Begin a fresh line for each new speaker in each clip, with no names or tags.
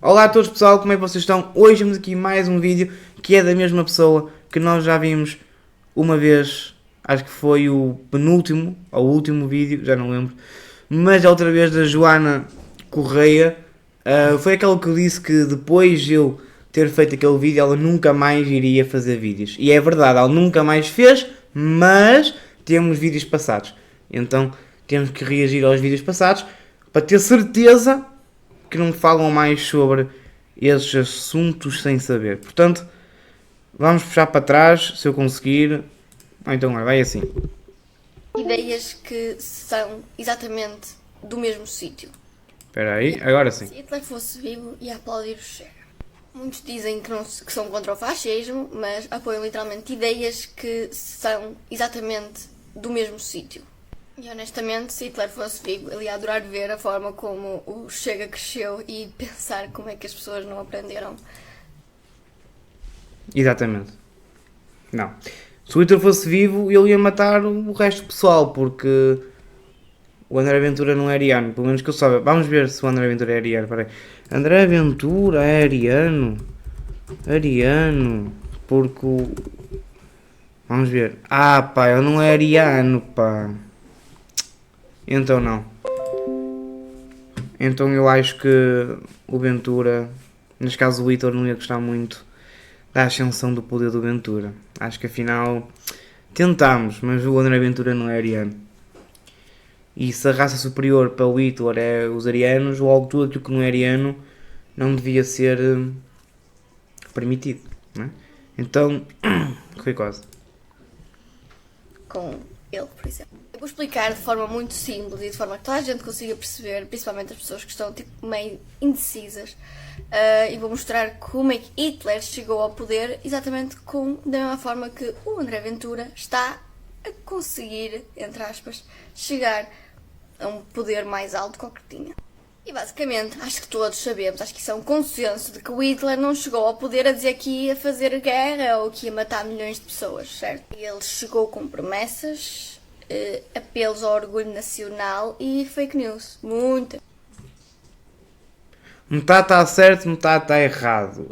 Olá a todos pessoal, como é que vocês estão? Hoje temos aqui mais um vídeo que é da mesma pessoa que nós já vimos uma vez, acho que foi o penúltimo ou o último vídeo, já não lembro, mas a outra vez da Joana Correia. Foi aquela que eu disse que depois de eu ter feito aquele vídeo ela nunca mais iria fazer vídeos. E é verdade, ela nunca mais fez, mas temos vídeos passados. Então temos que reagir aos vídeos passados para ter certeza que não falam mais sobre esses assuntos sem saber. Portanto, vamos puxar para trás, se eu conseguir. Então, vai assim.
Ideias que são exatamente do mesmo sítio.
Espera aí, agora sim.
Se Hitler fosse vivo, ia aplaudir o Chega. Muitos dizem que são contra o fascismo, mas apoiam literalmente ideias que são exatamente do mesmo sítio. E honestamente, se Hitler fosse vivo, ele ia adorar ver a forma como o Chega cresceu e pensar como é que as pessoas não aprenderam.
Exatamente. Não. Se o Hitler fosse vivo, ele ia matar o resto do pessoal, porque o André Ventura não é ariano, pelo menos que eu saiba. Vamos ver se o André Ventura é ariano. Peraí. André Ventura é ariano. Ariano. Porque o... Vamos ver. Ah, pá, ele não é ariano, pá. Então não. Então eu acho que o Ventura, neste caso o Hitler, não ia gostar muito da ascensão do poder do Ventura. Acho que afinal tentámos, mas o André Ventura não é ariano. E se a raça superior para o Hitler é os arianos, logo tudo aquilo que não é ariano não devia ser permitido. Não é? Então, foi quase.
Com ele, por exemplo. Eu vou explicar de forma muito simples e de forma que toda a gente consiga perceber, principalmente as pessoas que estão tipo, meio indecisas, e vou mostrar como é que Hitler chegou ao poder exatamente da mesma forma que o André Ventura está a conseguir, entre aspas, chegar a um poder mais alto que o que tinha. E basicamente, acho que todos sabemos, acho que isso é um consenso de que o Hitler não chegou ao poder a dizer que ia fazer guerra ou que ia matar milhões de pessoas, certo? Ele chegou com promessas, apelos ao orgulho nacional e fake news. Muita.
Metade está certo, metade está errado.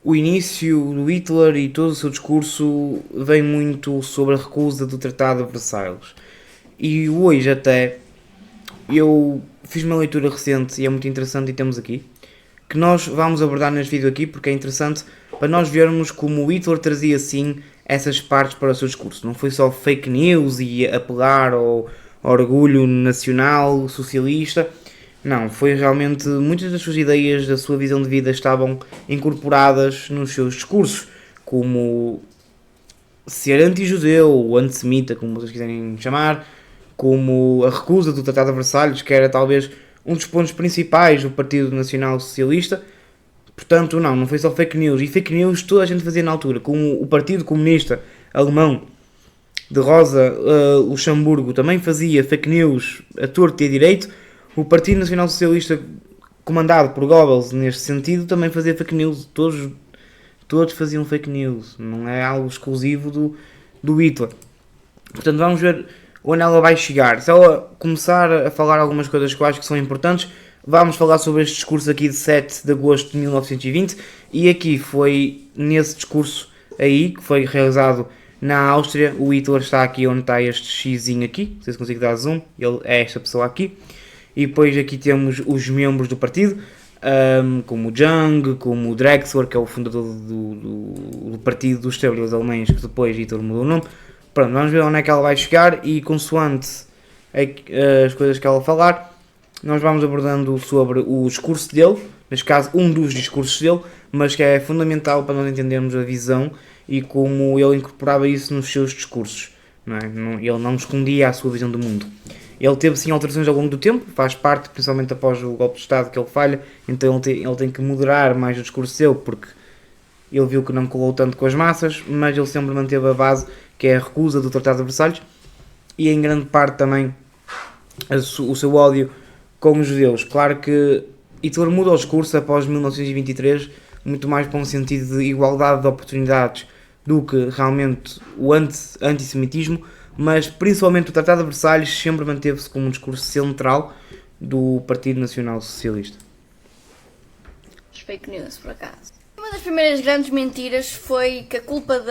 O início do Hitler e todo o seu discurso vem muito sobre a recusa do Tratado de Versalhes. E hoje até eu fiz uma leitura recente e é muito interessante e temos aqui, que nós vamos abordar neste vídeo aqui porque é interessante para nós vermos como o Hitler trazia sim essas partes para o seu discurso. Não foi só fake news e apelar ao orgulho nacional, socialista. Não, foi realmente muitas das suas ideias, da sua visão de vida estavam incorporadas nos seus discursos, como ser anti-judeu ou antissemita, como vocês quiserem chamar, como a recusa do Tratado de Versalhes, que era talvez um dos pontos principais do Partido Nacional Socialista. Portanto, não foi só fake news. E fake news toda a gente fazia na altura, como o Partido Comunista Alemão de Rosa Luxemburgo também fazia fake news a torto e a direito. O Partido Nacional Socialista, comandado por Goebbels neste sentido, também fazia fake news. Todos faziam fake news. Não é algo exclusivo do Hitler. Portanto, vamos ver onde ela vai chegar. Se ela começar a falar algumas coisas que eu acho que são importantes, vamos falar sobre este discurso aqui de 7 de agosto de 1920. E aqui foi nesse discurso aí, que foi realizado na Áustria. O Hitler está aqui onde está este xizinho aqui. Não sei se consigo dar zoom. Ele é esta pessoa aqui. E depois aqui temos os membros do partido, como o Jung, como o Drexler, que é o fundador do Partido dos Trabalhadores Alemães, que depois Hitler mudou o nome. Pronto, vamos ver onde é que ela vai chegar e consoante as coisas que ela falar, nós vamos abordando sobre o discurso dele, neste caso um dos discursos dele, mas que é fundamental para nós entendermos a visão e como ele incorporava isso nos seus discursos. Não é? Ele não escondia a sua visão do mundo. Ele teve sim alterações ao longo do tempo, faz parte, principalmente após o golpe de Estado que ele falha, então ele tem que moderar mais o discurso dele, porque ele viu que não colou tanto com as massas, mas ele sempre manteve a base, que é a recusa do Tratado de Versalhes, e em grande parte também o seu ódio com os judeus. Claro que Hitler muda o discurso após 1923, muito mais para um sentido de igualdade de oportunidades do que realmente o antissemitismo, mas principalmente o Tratado de Versalhes sempre manteve-se como um discurso central do Partido Nacional Socialista.
fake news, por acaso. Uma das primeiras grandes mentiras foi que a culpa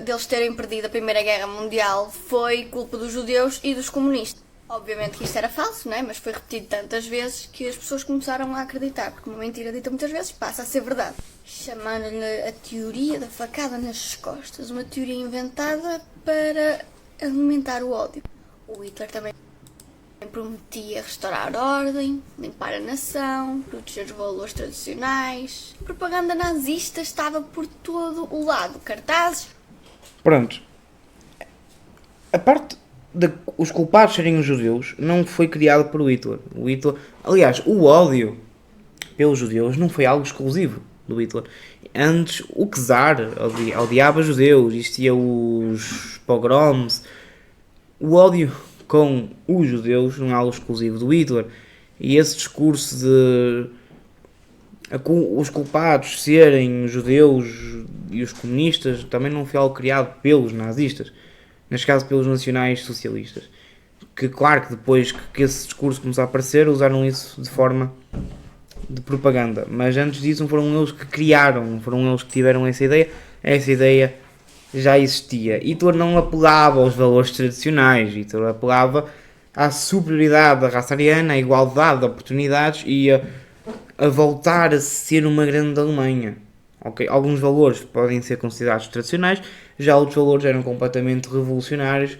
deles terem perdido a Primeira Guerra Mundial foi culpa dos judeus e dos comunistas. Obviamente que isto era falso, não é? Mas foi repetido tantas vezes que as pessoas começaram a acreditar, porque uma mentira dita muitas vezes passa a ser verdade. Chamando-lhe a teoria da facada nas costas, uma teoria inventada para alimentar o ódio. O Hitler também prometia restaurar a ordem, limpar a nação, proteger os valores tradicionais. A propaganda nazista estava por todo o lado. Cartazes.
Pronto. A parte de os culpados serem os judeus não foi criado por Hitler. Aliás, o ódio pelos judeus não foi algo exclusivo do Hitler. Antes, o czar odiava judeus, existia os pogroms. O ódio com os judeus não é algo exclusivo do Hitler. E esse discurso de os culpados serem os judeus e os comunistas também não foi algo criado pelos nazistas, neste caso pelos nacionais socialistas. Que claro que depois que esse discurso começou a aparecer, usaram isso de forma de propaganda. Mas antes disso não foram eles que criaram, não foram eles que tiveram essa ideia já existia. Hitler não apelava aos valores tradicionais, Hitler apelava à superioridade da raça ariana, à igualdade de oportunidades e a voltar a ser uma grande Alemanha. Okay? Alguns valores podem ser considerados tradicionais, já outros valores eram completamente revolucionários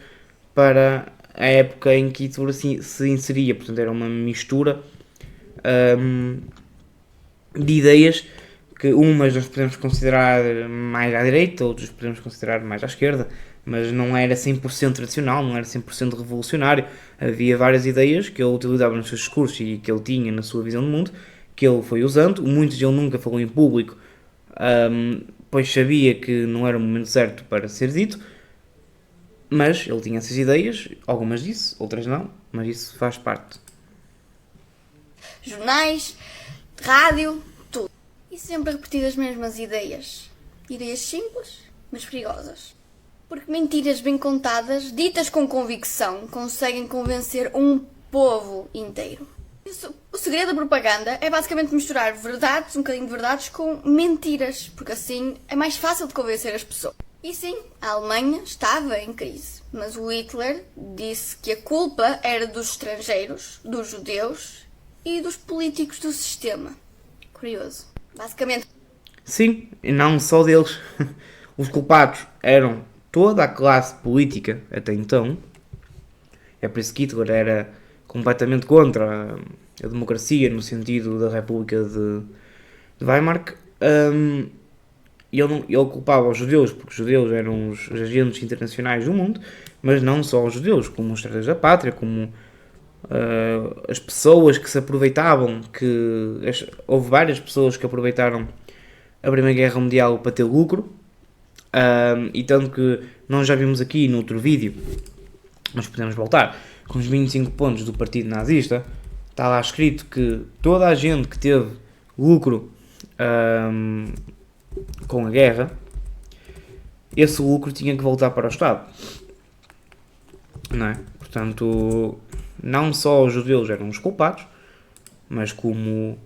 para a época em que Hitler se inseria. Portanto, era uma mistura de ideias que umas nós podemos considerar mais à direita, outras podemos considerar mais à esquerda, mas não era 100% tradicional, não era 100% revolucionário. Havia várias ideias que ele utilizava nos seus discursos e que ele tinha na sua visão do mundo, que ele foi usando. Muitos dele nunca falou em público, pois sabia que não era o momento certo para ser dito, mas ele tinha essas ideias, algumas disse, outras não, mas isso faz parte.
Jornais, rádio, tudo. E sempre repetir as mesmas ideias. Ideias simples, mas perigosas. Porque mentiras bem contadas, ditas com convicção, conseguem convencer um povo inteiro. O segredo da propaganda é basicamente misturar verdades, um bocadinho de verdades, com mentiras, porque assim é mais fácil de convencer as pessoas. E sim, a Alemanha estava em crise, mas o Hitler disse que a culpa era dos estrangeiros, dos judeus e dos políticos do sistema. Curioso. Basicamente.
Sim, e não só deles. Os culpados eram toda a classe política até então. É por isso que Hitler era completamente contra a democracia no sentido da República de Weimar. E ele culpava os judeus, porque os judeus eram os agentes internacionais do mundo, mas não só os judeus, como os traidores da pátria, como as pessoas que se aproveitavam, houve várias pessoas que aproveitaram a Primeira Guerra Mundial para ter lucro, e tanto que nós já vimos aqui no outro vídeo, mas podemos voltar, com os 25 pontos do Partido Nazista, está lá escrito que toda a gente que teve lucro com a guerra, esse lucro tinha que voltar para o Estado, não é? Portanto, não só os judeus eram os culpados, mas como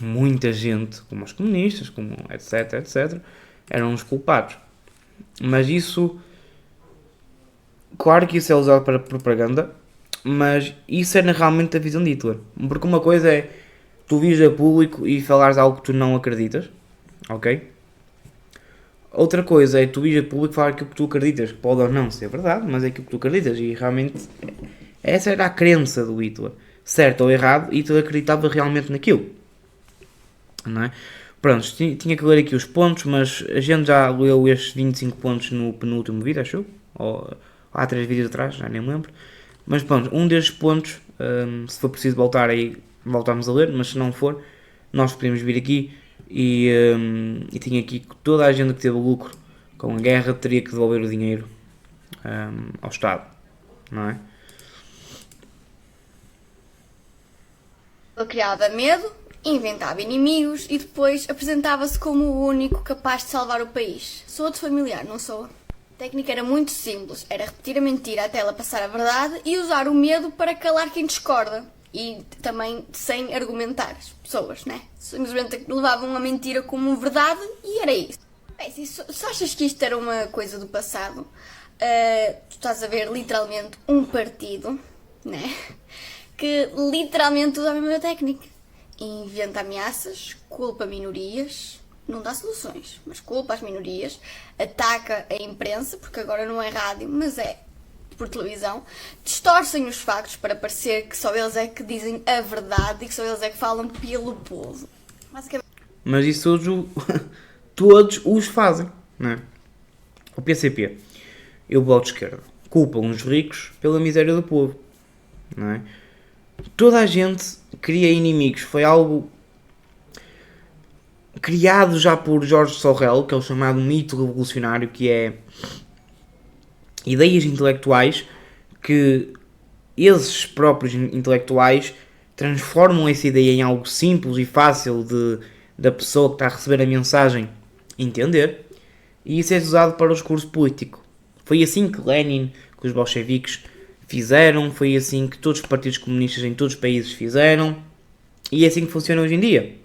muita gente, como os comunistas, como etc, eram os culpados. Mas isso, claro que isso é usado para propaganda, mas isso era realmente a visão de Hitler. Porque uma coisa é tu vires a público e falares algo que tu não acreditas, ok? Outra coisa é tu vires a público e falar aquilo que tu acreditas, que pode ou não ser verdade, mas é aquilo que tu acreditas, e realmente essa era a crença do Hitler. Certo ou errado, Hitler acreditava realmente naquilo, não é? Pronto, tinha que ler aqui os pontos, mas a gente já leu estes 25 pontos no penúltimo vídeo, acho eu, ou há 3 vídeos atrás, já nem me lembro. Mas pronto, um destes pontos, se for preciso voltar aí, voltamos a ler, mas se não for, nós podemos vir aqui e tinha aqui que toda a gente que teve lucro com a guerra teria que devolver o dinheiro ao Estado, não é?
Ele criava medo, inventava inimigos e depois apresentava-se como o único capaz de salvar o país. Soa-te familiar, não soa? A técnica era muito simples, era repetir a mentira até ela passar a verdade e usar o medo para calar quem discorda. e também sem argumentar as pessoas, né? Simplesmente levavam a mentira como verdade e era isso. Bem, se achas que isto era uma coisa do passado, tu estás a ver literalmente um partido, né? Que literalmente usa a mesma técnica. Inventa ameaças, culpa minorias, não dá soluções, mas culpa as minorias, ataca a imprensa, porque agora não é rádio, mas é por televisão, distorcem os factos para parecer que só eles é que dizem a verdade e que só eles é que falam pelo povo.
Mas isso todos os fazem, não é? O PCP e o Bloco de Esquerda culpam os ricos pela miséria do povo, não é? Toda a gente cria inimigos, foi algo criado já por George Sorel, que é o chamado mito revolucionário, que é ideias intelectuais que esses próprios intelectuais transformam essa ideia em algo simples e fácil da pessoa que está a receber a mensagem entender, e isso é usado para o discurso político. Foi assim que Lenin, que os bolcheviques fizeram, foi assim que todos os partidos comunistas em todos os países fizeram, e é assim que funciona hoje em dia.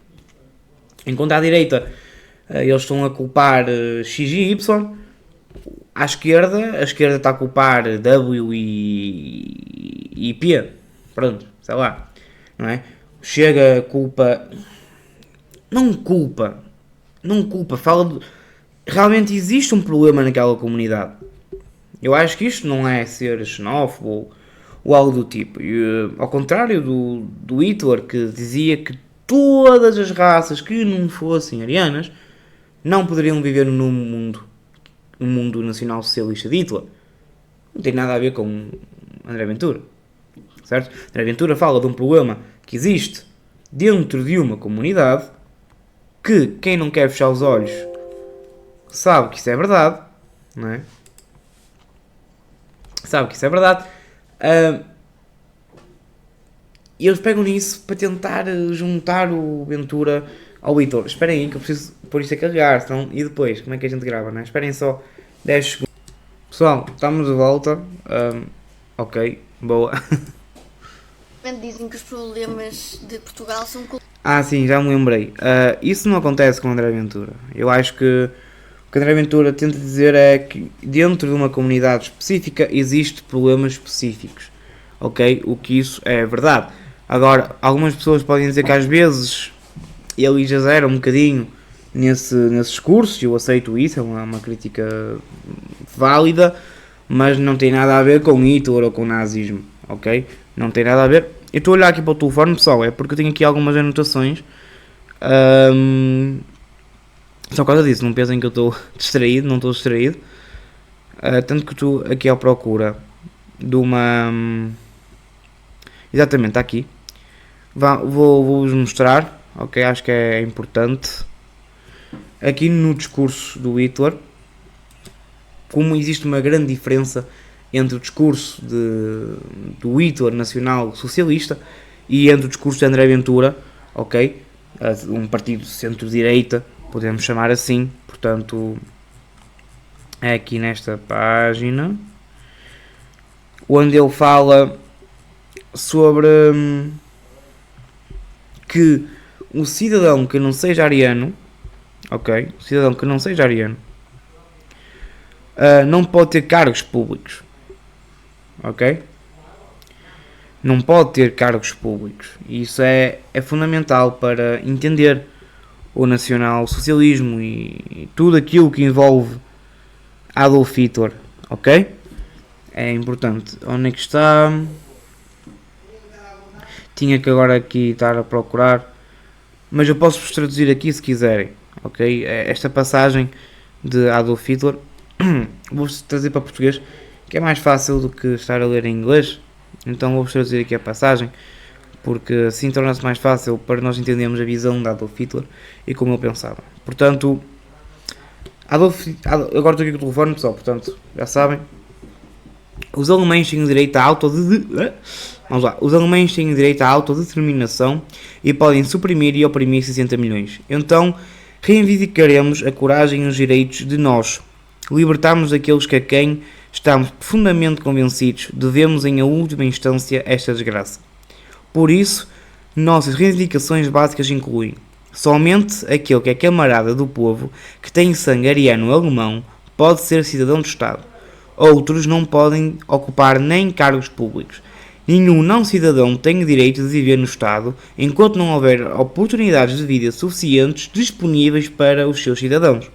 Enquanto à direita eles estão a culpar X e Y, à esquerda, a esquerda está a culpar W e P. Pronto, sei lá. Não é? Chega, culpa. Não culpa, fala de... Realmente existe um problema naquela comunidade. Eu acho que isto não é ser xenófobo ou algo do tipo. E, ao contrário do Hitler, que dizia que todas as raças que não fossem arianas não poderiam viver no mundo nacional socialista de Hitler. Não tem nada a ver com André Ventura, certo? André Ventura fala de um problema que existe dentro de uma comunidade, que quem não quer fechar os olhos sabe que isso é verdade, não é? Sabe que isso é verdade. E eles pegam nisso para tentar juntar o Ventura ao Hitler. Esperem aí que eu preciso pôr isto a carregar, senão... E depois, como é que a gente grava, não é? Esperem só 10 segundos. Pessoal, estamos de volta. Ok, boa.
Dizem que os problemas de Portugal são...
Sim, já me lembrei. Isso não acontece com o André Ventura. Eu acho que o que André Ventura tenta dizer é que dentro de uma comunidade específica existe problemas específicos. Ok? O que isso é verdade. Agora, algumas pessoas podem dizer que às vezes ele exagera um bocadinho nesse discurso, eu aceito isso, é uma crítica válida, mas não tem nada a ver com Hitler ou com nazismo, ok? Não tem nada a ver. Eu estou a olhar aqui para o telefone, pessoal, é porque eu tenho aqui algumas anotações, só por causa disso, não pensem que eu estou distraído, não estou distraído, tanto que estou aqui à procura de uma... Exatamente, está aqui. Vou-vos mostrar, ok? Acho que é importante. Aqui no discurso do Hitler, como existe uma grande diferença entre o discurso do Hitler nacional socialista e entre o discurso de André Ventura, ok? Um partido centro-direita, podemos chamar assim. Portanto, é aqui nesta página, onde ele fala sobre que um cidadão que não seja ariano, ok? Um cidadão que não seja ariano não pode ter cargos públicos, ok? Não pode ter cargos públicos. E isso é fundamental para entender o nacional-socialismo e tudo aquilo que envolve Adolf Hitler, ok? É importante. Onde é que está? Tinha que agora aqui estar a procurar, mas eu posso-vos traduzir aqui se quiserem, ok? Esta passagem de Adolf Hitler vou-vos trazer para português, que é mais fácil do que estar a ler em inglês. Então vou-vos traduzir aqui a passagem, porque assim torna-se mais fácil para nós entendermos a visão de Adolf Hitler e como ele pensava. Portanto, agora estou aqui com o telefone, pessoal, portanto, já sabem. Os alemães têm direito à Os alemães têm direito à autodeterminação e podem suprimir e oprimir 60 milhões. Então, reivindicaremos a coragem e os direitos de nós. Libertarmos aqueles que a quem estamos profundamente convencidos devemos em a última instância esta desgraça. Por isso, nossas reivindicações básicas incluem somente aquele que é camarada do povo, que tem sangue ariano ou alemão, pode ser cidadão do Estado. Outros não podem ocupar nem cargos públicos. Nenhum não-cidadão tem o direito de viver no Estado enquanto não houver oportunidades de vida suficientes disponíveis para os seus cidadãos.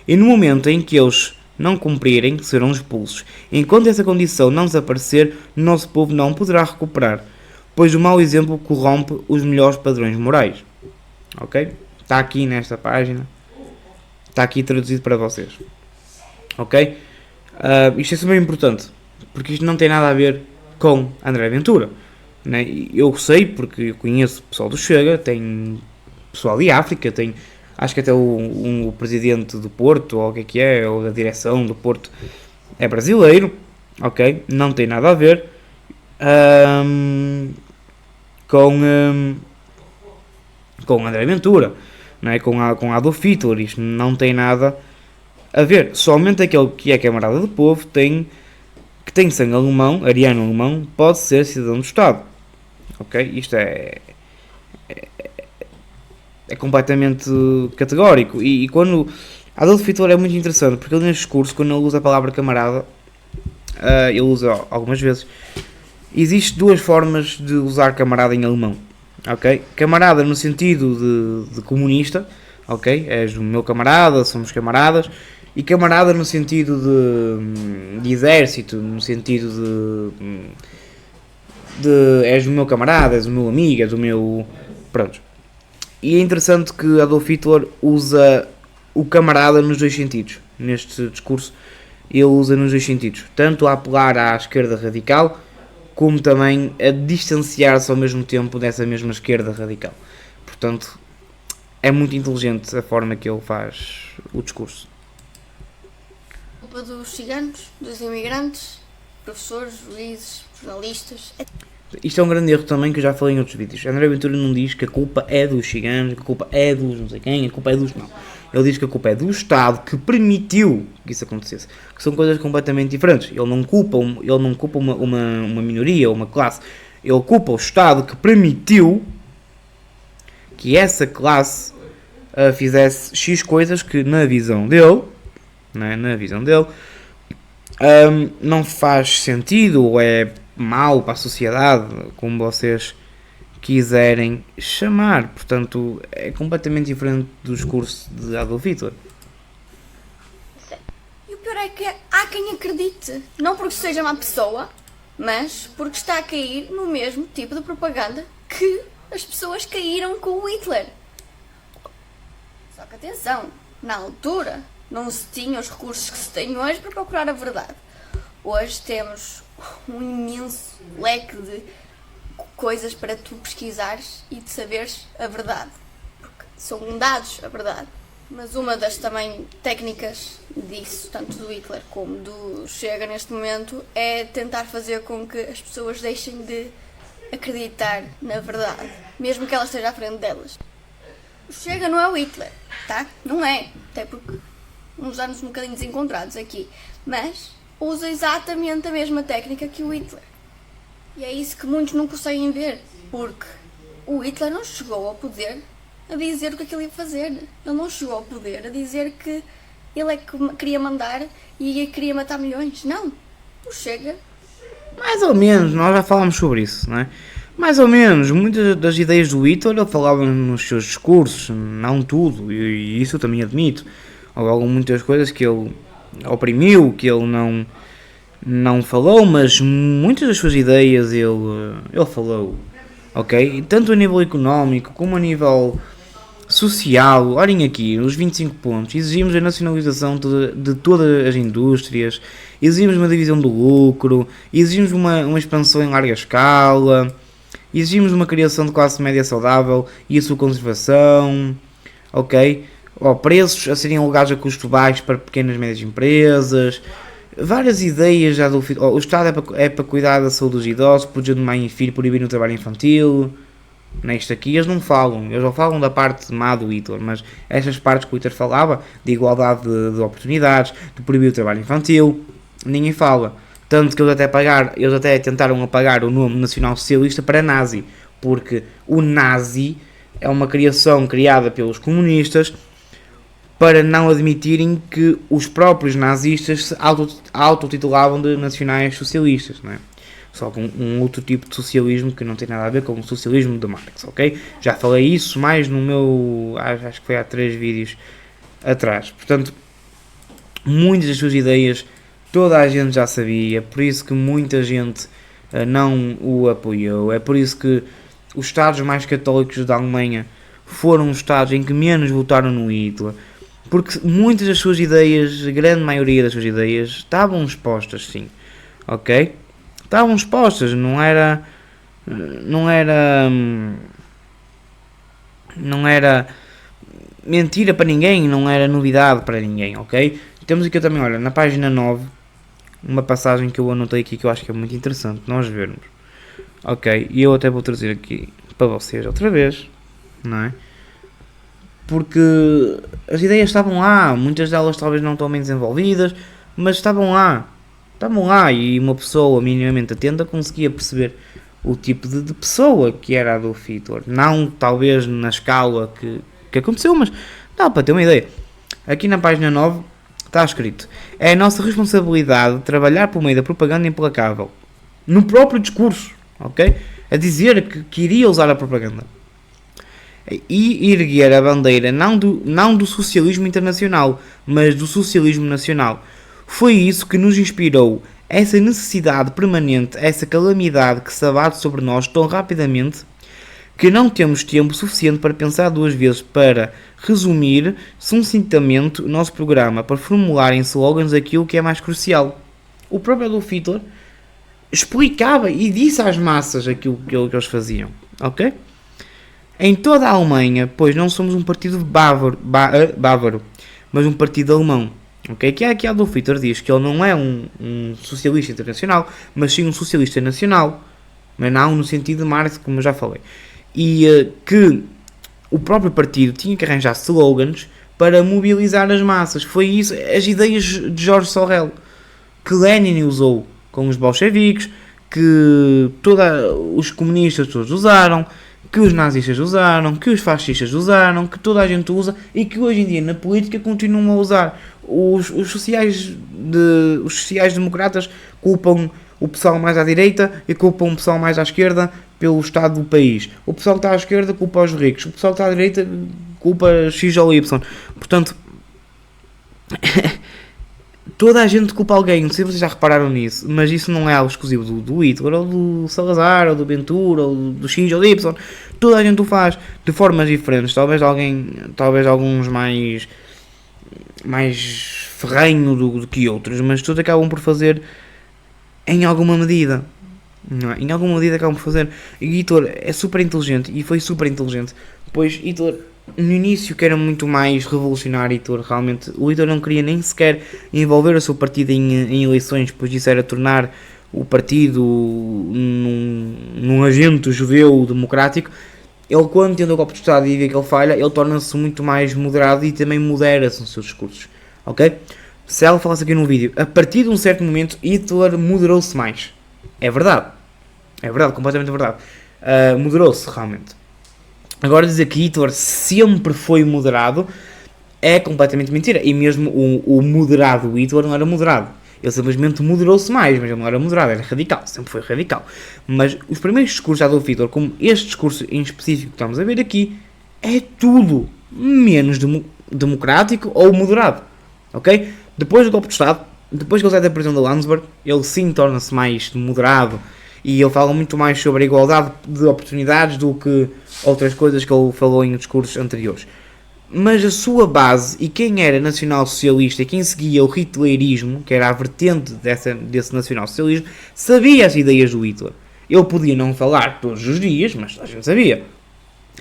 E no momento em que eles não cumprirem, serão expulsos. Enquanto essa condição não desaparecer, nosso povo não poderá recuperar, pois o mau exemplo corrompe os melhores padrões morais. Ok? Está aqui nesta página. Está aqui traduzido para vocês. Ok? Isto é super importante, porque isto não tem nada a ver com André Ventura. Né? Eu sei, porque eu conheço o pessoal do Chega, tem pessoal de África, tem, acho que até o presidente do Porto, ou o que é, ou da direção do Porto, é brasileiro. Ok? Não tem nada a ver com André Ventura, não é? com Adolf Hitler. Isto não tem nada a ver. Somente aquele que é camarada do povo, que tem sangue alemão, ariano alemão, pode ser cidadão do Estado. Ok? Isto é completamente categórico. E quando Adolf Hitler é muito interessante, porque ele neste discurso, quando ele usa a palavra camarada, ele usa algumas vezes. Existem duas formas de usar camarada em alemão. Ok? Camarada no sentido de comunista, ok? És o meu camarada, somos camaradas. E camarada no sentido de exército, no sentido de és o meu camarada, és o meu amigo, és o meu... Pronto. E é interessante que Adolf Hitler usa o camarada nos dois sentidos. Neste discurso ele usa nos dois sentidos. Tanto a apelar à esquerda radical, como também a distanciar-se ao mesmo tempo dessa mesma esquerda radical. Portanto, é muito inteligente a forma que ele faz o discurso.
Culpa dos ciganos, dos imigrantes, professores, juízes, jornalistas.
Isto é um grande erro também que eu já falei em outros vídeos. André Ventura não diz que a culpa é dos ciganos, que a culpa é dos não sei quem, a culpa é dos... Não. Ele diz que a culpa é do Estado que permitiu que isso acontecesse. Que são coisas completamente diferentes. Ele não culpa uma minoria ou uma classe. Ele culpa o Estado que permitiu que essa classe fizesse X coisas que na visão dele, não faz sentido ou é mau para a sociedade, como vocês quiserem chamar. Portanto, é completamente diferente do discurso de Adolf Hitler.
E o pior é que há quem acredite, não porque seja má pessoa, mas porque está a cair no mesmo tipo de propaganda que as pessoas caíram com o Hitler. Só que atenção, na altura não se tinha os recursos que se tem hoje para procurar a verdade. Hoje temos um imenso leque de coisas para tu pesquisares e de saberes a verdade. Porque são dados a verdade. Mas uma das também técnicas disso, tanto do Hitler como do Chega neste momento, é tentar fazer com que as pessoas deixem de acreditar na verdade, mesmo que ela esteja à frente delas. O Chega não é o Hitler, tá? Não é. Até porque uns anos um bocadinho desencontrados aqui. Mas usa exatamente a mesma técnica que o Hitler. E é isso que muitos não conseguem ver. Porque o Hitler não chegou ao poder a dizer o que ele ia fazer. Ele não chegou ao poder a dizer que ele é que queria mandar e queria matar milhões. Não. O Chega...
Mais ou menos, nós já falámos sobre isso, não é? Mais ou menos, muitas das ideias do Hitler ele falava nos seus discursos, não tudo, e isso eu também admito. Houve muitas coisas que ele oprimiu, que ele não falou, mas muitas das suas ideias ele falou, ok? Tanto a nível económico como a nível social. Olhem aqui, os 25 pontos, exigimos a nacionalização de todas as indústrias, exigimos uma divisão do lucro, exigimos uma expansão em larga escala, exigimos uma criação de classe média saudável e a sua conservação, ok? Preços a serem alugados a custo baixo para pequenas e médias empresas, várias ideias já do... O Estado é para cuidar da saúde dos idosos, proteger de mãe e filho, proibir o trabalho infantil. Neste aqui eles não falam, eles só falam da parte má do Hitler, mas estas partes que o Hitler falava, de igualdade de oportunidades, de proibir o trabalho infantil, ninguém fala. Tanto que eles até tentaram apagar o nome nacional-socialista para nazi, porque o nazi é uma criação criada pelos comunistas para não admitirem que os próprios nazistas se autotitulavam de nacionais socialistas, não é? Só com um outro tipo de socialismo que não tem nada a ver com o socialismo de Marx, ok? Já falei isso mais no meu... acho que foi há 3 vídeos atrás. Portanto, muitas das suas ideias toda a gente já sabia, por isso que muita gente não o apoiou. É por isso que os Estados mais católicos da Alemanha foram os Estados em que menos votaram no Hitler. Porque muitas das suas ideias, a grande maioria das suas ideias, estavam expostas, sim. Ok? Estavam expostas, não era mentira para ninguém, não era novidade para ninguém, ok? Temos aqui também, olha, na página 9, uma passagem que eu anotei aqui que eu acho que é muito interessante nós vermos. Ok, e eu até vou trazer aqui para vocês outra vez, não é? Porque as ideias estavam lá, muitas delas talvez não estão bem desenvolvidas, mas estavam lá, e uma pessoa minimamente atenta conseguia perceber o tipo de pessoa que era a Adolf Hitler. Não talvez na escala que aconteceu, mas dá para ter uma ideia. Aqui na página 9 está escrito: é a nossa responsabilidade trabalhar por meio da propaganda implacável. No próprio discurso, ok? A dizer que iria usar a propaganda. E erguer a bandeira não do socialismo internacional, mas do socialismo nacional. Foi isso que nos inspirou, essa necessidade permanente, essa calamidade que se abate sobre nós tão rapidamente que não temos tempo suficiente para pensar 2 vezes, para resumir sucintamente o nosso programa, para formular em slogans aquilo que é mais crucial. O próprio Adolf Hitler explicava e disse às massas aquilo que eles faziam, ok? Em toda a Alemanha, pois não somos um partido bávaro, mas um partido alemão. Okay? Que é aqui Adolf Hitler diz que ele não é um socialista internacional, mas sim um socialista nacional, mas não no sentido de Marx, como eu já falei. E que o próprio partido tinha que arranjar slogans para mobilizar as massas. Foi isso, as ideias de George Sorel, que Lenin usou com os bolcheviques, que os comunistas todos usaram, que os nazistas usaram, que os fascistas usaram, que toda a gente usa e que hoje em dia na política continuam a usar. Os sociais-democratas culpam o pessoal mais à direita e culpam o pessoal mais à esquerda pelo estado do país. O pessoal que está à esquerda culpa os ricos. O pessoal que está à direita culpa X ou Y. Portanto, toda a gente culpa alguém. Não sei se vocês já repararam nisso, mas isso não é algo exclusivo do Hitler, ou do Salazar, ou do Ventura, ou do X ou do Y. Toda a gente o faz de formas diferentes. Talvez alguns mais ferrenho do que outros, mas todos acabam por fazer em alguma medida. Não é? Em alguma medida acabam por fazer. E Hitler é super inteligente, e foi super inteligente, pois Hitler no início que era muito mais revolucionário. Realmente o Hitler não queria nem sequer envolver o seu partido em eleições, pois isso era tornar o partido num agente judeu democrático. Ele, quando tenta o golpe de Estado e vê que ele falha, ele torna-se muito mais moderado e também modera-se nos seus discursos, ok? Se ela falasse aqui num vídeo, a partir de um certo momento Hitler moderou-se mais. É verdade, completamente verdade. Moderou-se realmente. Agora dizer que Hitler sempre foi moderado é completamente mentira. E mesmo o moderado Hitler não era moderado. Ele simplesmente moderou-se mais, mas ele não era moderado, era radical, sempre foi radical. Mas os primeiros discursos de Adolf Hitler, como este discurso em específico que estamos a ver aqui, é tudo menos democrático ou moderado, ok? Depois do golpe de Estado, depois que ele sai da prisão de Landsberg, ele sim torna-se mais moderado e ele fala muito mais sobre a igualdade de oportunidades do que outras coisas que ele falou em discursos anteriores. Mas a sua base e quem era nacional-socialista e quem seguia o hitlerismo, que era a vertente desse nacional-socialismo, sabia as ideias do Hitler. Ele podia não falar todos os dias, mas a gente sabia.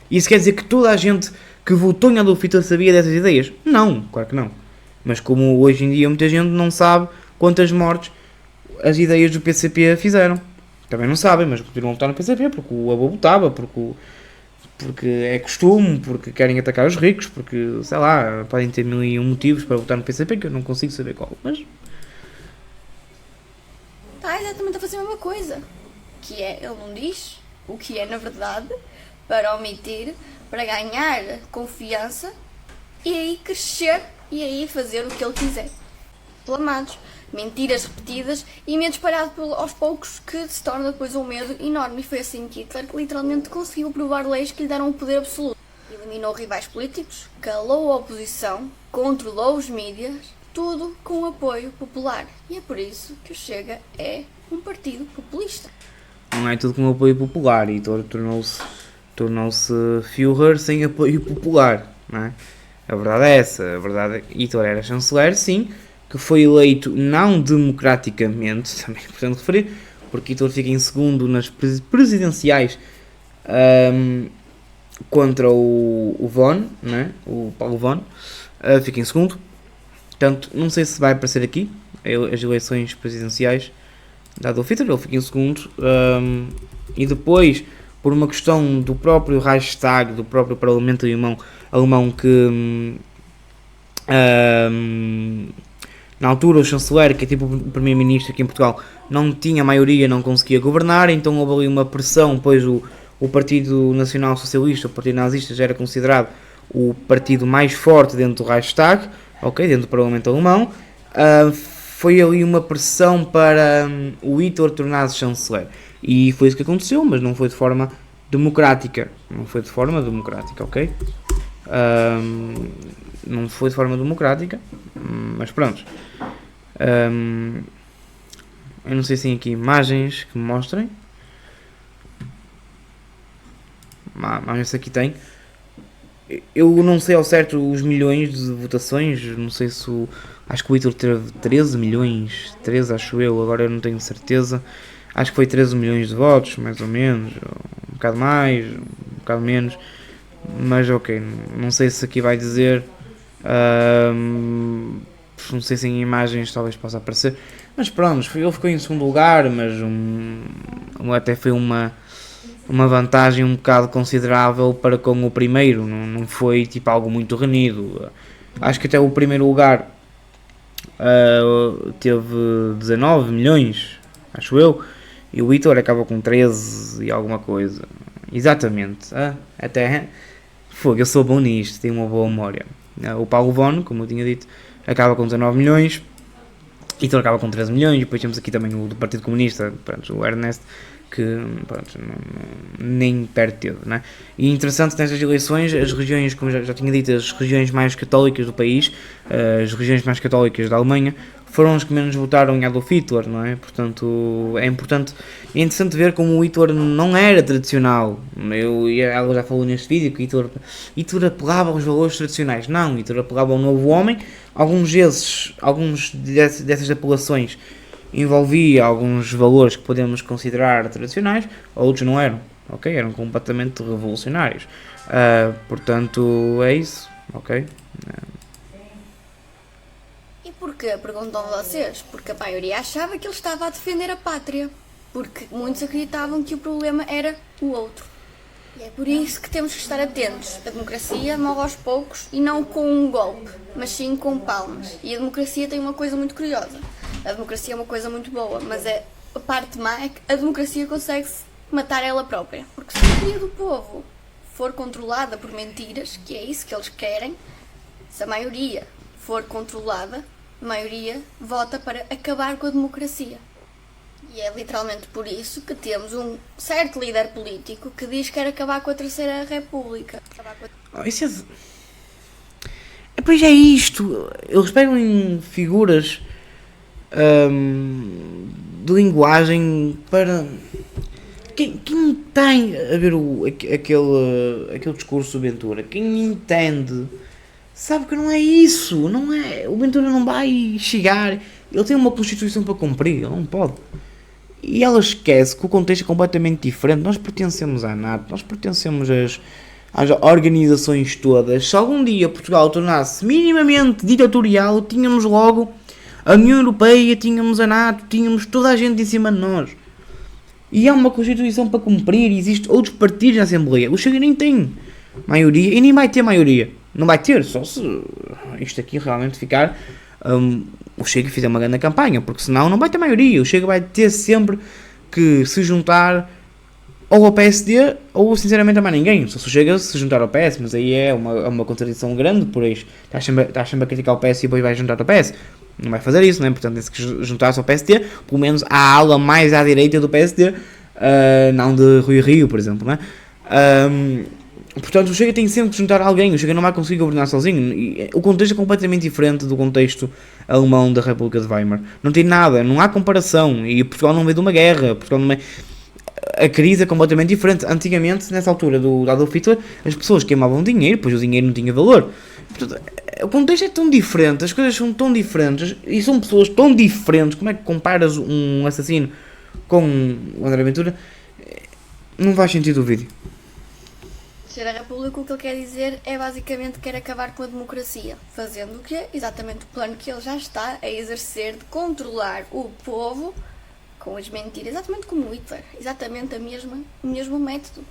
Isso quer dizer que toda a gente que votou em Adolf Hitler sabia dessas ideias? Não, claro que não. Mas como hoje em dia muita gente não sabe quantas mortes as ideias do PCP fizeram. Também não sabem, mas continuam a votar no PCP porque o avô votava, porque é costume, porque querem atacar os ricos, porque, sei lá, podem ter 1001 motivos para votar no PCP, que eu não consigo saber qual, mas
está exatamente a fazer a mesma coisa. Que é, ele não diz o que é na verdade, para omitir, para ganhar confiança e aí crescer e aí fazer o que ele quiser. Reclamados, mentiras repetidas e medo disparado aos poucos que se torna depois um medo enorme. E foi assim que Hitler literalmente conseguiu aprovar leis que lhe deram um poder absoluto. Eliminou rivais políticos, calou a oposição, controlou os mídias, tudo com apoio popular. E é por isso que o Chega é um partido populista.
Não é tudo com apoio popular, e tornou-se Führer sem apoio popular, não é? A verdade é essa, a verdade é que Hitler era chanceler, sim, que foi eleito não democraticamente, também é importante referir, porque Hitler fica em segundo nas presidenciais contra o Von, né? O Paulo Von, fica em segundo. Portanto, não sei se vai aparecer aqui as eleições presidenciais da Adolf Hitler, ele fica em segundo. E depois, por uma questão do próprio Reichstag, do próprio Parlamento alemão que na altura o chanceler, que é tipo o primeiro-ministro aqui em Portugal, não tinha maioria, não conseguia governar, então houve ali uma pressão, pois o Partido Nacional Socialista, o Partido Nazista, já era considerado o partido mais forte dentro do Reichstag, ok, dentro do Parlamento Alemão. Foi ali uma pressão para o Hitler tornar-se chanceler. E foi isso que aconteceu, mas não foi de forma democrática. Não foi de forma democrática, ok? Não foi de forma democrática, mas pronto. Eu não sei se tem aqui imagens que me mostrem. Mas aqui tem. Eu não sei ao certo os milhões de votações, não sei se acho que o Hitler teve 13 milhões, 13 acho eu, agora eu não tenho certeza. Acho que foi 13 milhões de votos, mais ou menos, um bocado mais, um bocado menos, mas ok, não sei se aqui vai dizer, não sei se em imagens talvez possa aparecer, mas pronto, ele ficou em segundo lugar, mas até foi uma vantagem um bocado considerável para com o primeiro, não foi tipo algo muito renido. Acho que até o primeiro lugar teve 19 milhões, acho eu, e o Hitler acaba com 13 e alguma coisa. Exatamente, até fogo, eu sou bom nisto, tenho uma boa memória. O Paulo Von, como eu tinha dito, acaba com 19 milhões, Hitler acaba com 13 milhões, e depois temos aqui também o do Partido Comunista, pronto, o Ernest, que pronto, nem perto teve, né? E interessante nestas eleições, as regiões, como já tinha dito, as regiões mais católicas do país, as regiões mais católicas da Alemanha, foram as que menos votaram em Adolf Hitler, não é? Portanto, é interessante ver como o Hitler não era tradicional. Ela já falou neste vídeo que Hitler apelava aos valores tradicionais. Não, Hitler apelava a um novo homem. Alguns dessas apelações envolvia alguns valores que podemos considerar tradicionais, outros não eram, ok? Eram completamente revolucionários. Portanto, é isso, ok?
E porquê? Perguntam vocês. Porque a maioria achava que ele estava a defender a pátria. Porque muitos acreditavam que o problema era o outro. E é por isso que temos que estar atentos. A democracia morre aos poucos e não com um golpe, mas sim com palmas. E a democracia tem uma coisa muito curiosa. A democracia é uma coisa muito boa, mas a parte má é que a democracia consegue-se matar ela própria. Porque se a maioria do povo for controlada por mentiras, que é isso que eles querem, se a maioria for controlada, a maioria vota para acabar com a democracia. E é literalmente por isso que temos um certo líder político que diz que quer acabar com a Terceira República.
Pois é isto. Eles pegam em figuras de linguagem para... Quem tem a ver aquele discurso do Ventura? Quem entende sabe que não é isso. Não é. O Ventura não vai chegar... Ele tem uma Constituição para cumprir. Ele não pode. E ela esquece que o contexto é completamente diferente. Nós pertencemos à NATO, nós pertencemos às organizações todas. Se algum dia Portugal tornasse minimamente ditatorial, tínhamos logo a União Europeia, tínhamos a NATO, tínhamos toda a gente em cima de nós. E há uma Constituição para cumprir, existem outros partidos na Assembleia. O Chega nem tem maioria e nem vai ter maioria. Não vai ter, só se isto aqui realmente ficar o Chega fizer uma grande campanha, porque senão não vai ter maioria. O Chega vai ter sempre que se juntar ou ao PSD ou sinceramente a mais ninguém. Só se Chega se juntar ao PS, mas aí é uma contradição grande, por isso estás sempre a criticar o PS e depois vais juntar ao PS. Não vai fazer isso, não é? Portanto, tem-se que juntar-se ao PSD, pelo menos à ala mais à direita do PSD, não de Rui Rio, por exemplo, não é? Portanto, o Chega tem sempre que juntar a alguém, o Chega não vai conseguir governar sozinho. E o contexto é completamente diferente do contexto alemão da República de Weimar. Não tem nada, não há comparação. E Portugal não veio de uma guerra, Portugal não veio... A crise é completamente diferente. Antigamente, nessa altura do Adolf Hitler, as pessoas queimavam dinheiro, pois o dinheiro não tinha valor. Portanto, o contexto é tão diferente, as coisas são tão diferentes, e são pessoas tão diferentes. Como é que comparas um assassino com o André Ventura? Não faz sentido o vídeo.
Ser a República, o que ele quer dizer é basicamente que quer acabar com a democracia, fazendo o que é exatamente o plano que ele já está a exercer de controlar o povo com as mentiras, exatamente como o Hitler, exatamente o mesmo método.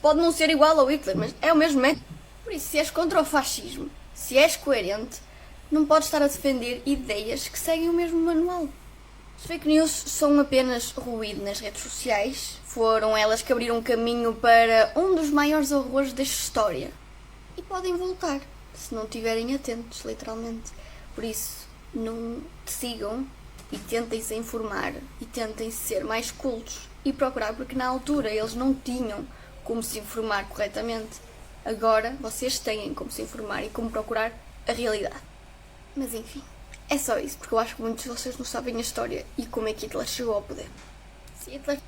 Pode não ser igual ao Hitler, mas é o mesmo método. Por isso, se és contra o fascismo, se és coerente, não podes estar a defender ideias que seguem o mesmo manual. As fake news são apenas ruído nas redes sociais, foram elas que abriram caminho para um dos maiores horrores desta história. E podem voltar, se não estiverem atentos, literalmente. Por isso, não te sigam e tentem-se informar e tentem ser mais cultos e procurar, porque na altura eles não tinham como se informar corretamente. Agora vocês têm como se informar e como procurar a realidade. Mas enfim, é só isso, porque eu acho que muitos de vocês não sabem a história e como é que Hitler chegou ao poder. Se Hitler...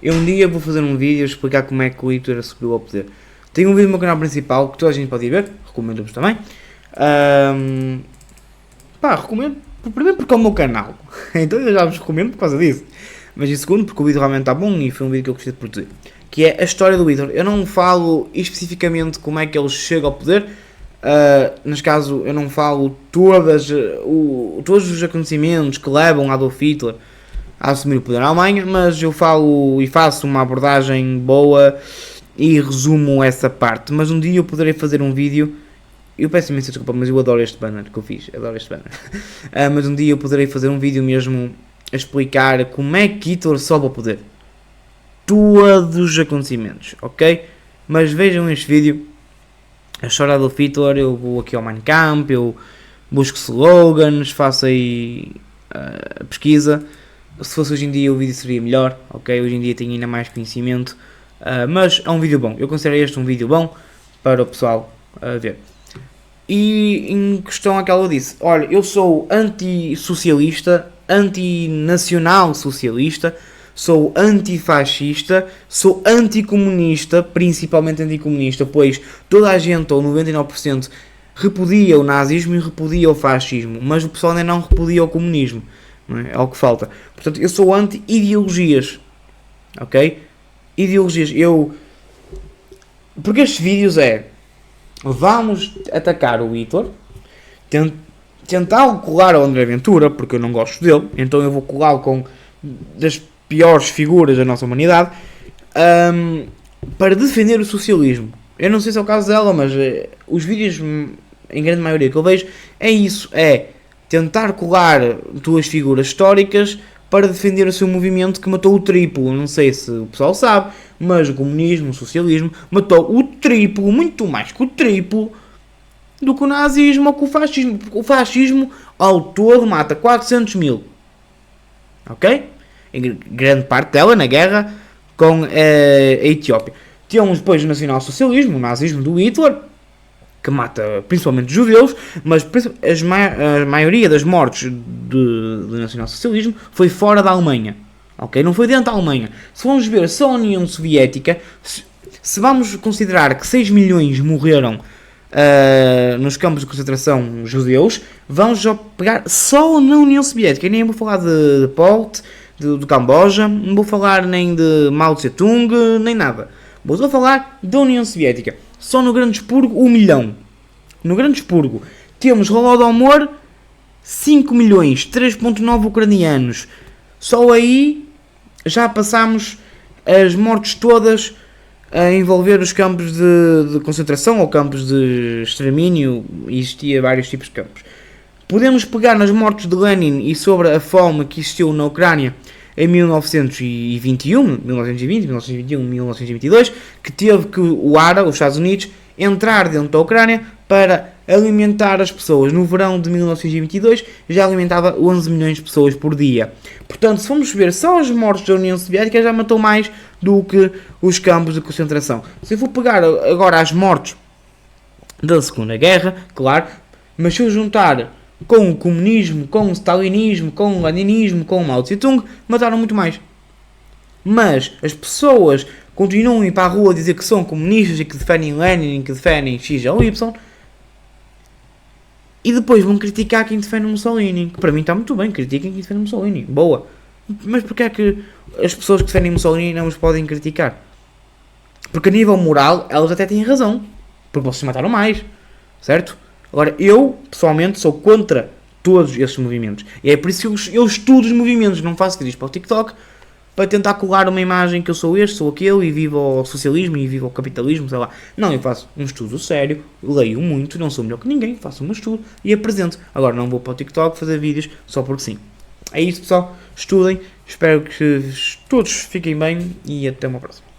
Eu um dia vou fazer um vídeo a explicar como é que o Hitler subiu ao poder. Tenho um vídeo no meu canal principal que toda a gente pode ir ver, recomendo-vos também. Recomendo, primeiro porque é o meu canal, então eu já vos recomendo por causa disso. Mas em segundo porque o vídeo realmente está bom e foi um vídeo que eu gostei de produzir. Que é a história do Hitler. Eu não falo especificamente como é que ele chega ao poder. Neste caso, eu não falo todos os acontecimentos que levam Adolf Hitler a assumir o poder na Alemanha, mas eu falo e faço uma abordagem boa e resumo essa parte. Mas um dia eu poderei fazer um vídeo. Eu peço imensa desculpa, mas eu adoro este banner que eu fiz. Adoro este banner. Mas um dia eu poderei fazer um vídeo mesmo a explicar como é que Hitler sobe ao poder. Todos os acontecimentos, ok? Mas vejam este vídeo. A história do Hitler, eu vou aqui ao Mein Kampf, eu busco slogans, faço aí a pesquisa. Se fosse hoje em dia o vídeo seria melhor, ok? Hoje em dia tenho ainda mais conhecimento. Mas é um vídeo bom. Eu considero este um vídeo bom para o pessoal ver. E em questão àquela eu disse, olha, eu sou antissocialista, antinacional socialista, sou antifascista, sou anticomunista, principalmente anticomunista, pois toda a gente, ou 99%, repudia o nazismo e repudia o fascismo, mas o pessoal ainda não repudia o comunismo, não é? É o que falta. Portanto, eu sou anti-ideologias, ok? Ideologias, porque estes vídeos vamos atacar o Hitler, tentar colar ao André Ventura, porque eu não gosto dele, então eu vou colá-lo com das piores figuras da nossa humanidade, para defender o socialismo. Eu não sei se é o caso dela, mas os vídeos, em grande maioria que eu vejo, é isso, é tentar colar duas figuras históricas para defender o seu movimento que matou o triplo. Não sei se o pessoal sabe, mas o comunismo, o socialismo, matou o triplo, muito mais que o triplo, do que o nazismo ou que o fascismo. Porque o fascismo, ao todo, mata 400 mil. Ok? Em grande parte dela na guerra com a Etiópia. Temos depois o nacional-socialismo, o nazismo do Hitler, que mata principalmente os judeus, mas a maioria das mortes do nacional-socialismo foi fora da Alemanha. Ok? Não foi dentro da Alemanha. Se vamos ver só a União Soviética, se vamos considerar que 6 milhões morreram nos campos de concentração judeus, vamos pegar só na União Soviética. E nem vou falar de Pol do Camboja, não vou falar nem de Mao Tse-tung, nem nada. Vou só falar da União Soviética. Só no Grande Expurgo, 1 milhão. No Grande Expurgo temos Holodomor, 5 milhões, 3.9 ucranianos. Só aí já passamos as mortes todas a envolver os campos de concentração ou campos de extermínio. Existia vários tipos de campos. Podemos pegar nas mortes de Lenin e sobre a fome que existiu na Ucrânia em 1921, 1921, 1922, que teve que o ARA, os Estados Unidos, entrar dentro da Ucrânia para alimentar as pessoas. No verão de 1922 já alimentava 11 milhões de pessoas por dia. Portanto, se formos ver só as mortes da União Soviética, já matou mais do que os campos de concentração. Se eu for pegar agora as mortes da Segunda Guerra, claro, mas se eu juntar com o comunismo, com o stalinismo, com o leninismo, com o Mao Tse-tung, mataram muito mais. Mas as pessoas continuam a ir para a rua a dizer que são comunistas e que defendem Lenin e que defendem X ou Y, e depois vão criticar quem defende Mussolini, que para mim está muito bem, critiquem quem defende Mussolini, boa. Mas porquê é que as pessoas que defendem Mussolini não os podem criticar? Porque a nível moral elas até têm razão, porque vocês mataram mais, certo? Agora, eu, pessoalmente, sou contra todos esses movimentos. E é por isso que eu estudo os movimentos, não faço vídeos para o TikTok para tentar colar uma imagem que eu sou este, sou aquele, e vivo ao socialismo, e vivo ao capitalismo, sei lá. Não, eu faço um estudo sério, leio muito, não sou melhor que ninguém, faço um estudo e apresento. Agora, não vou para o TikTok fazer vídeos só porque sim. É isso, pessoal. Estudem. Espero que todos fiquem bem e até uma próxima.